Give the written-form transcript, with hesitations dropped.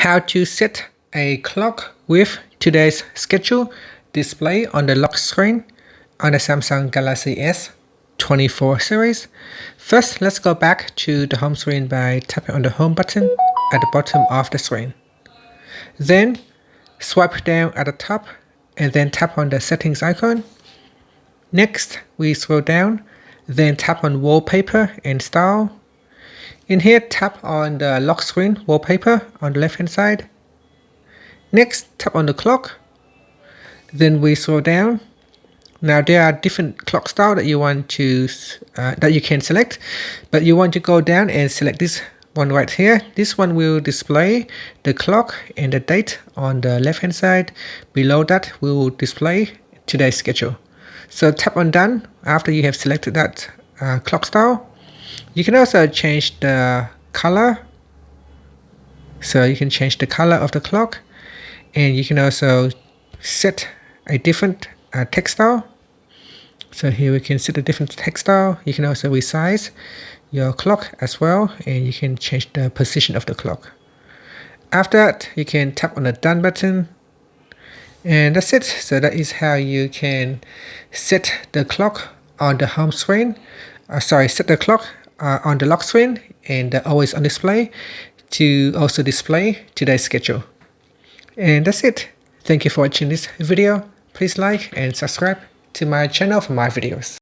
How to set a clock with today's schedule display on the lock screen on the Samsung Galaxy S24 series. First, let's go back to the home screen by tapping on the home button at the bottom of the screen. Then swipe down at the top and then tap on the settings icon. Next, we scroll down, then tap on wallpaper and style. In here, tap on the lock screen wallpaper on the left hand side. Next, tap on the clock. Then we scroll down. Now there are different clock style that you want to that you can select, but you want to go down and select this one right here. This one will display the clock and the date on the left hand side. Below that will display today's schedule. So tap on done after you have selected that clock style. You can also change the color. So you can change the color of the clock, and you can also set a different text style. So here we can set a different text style. You can also resize your clock as well, and you can change the position of the clock. After that, you can tap on the done button, and that's it. So that is how you can set the clock on the home screen. Set the clock on the lock screen and always on display to also display today's schedule. And that's it. Thank you for watching this video. Please like and subscribe to my channel for more videos.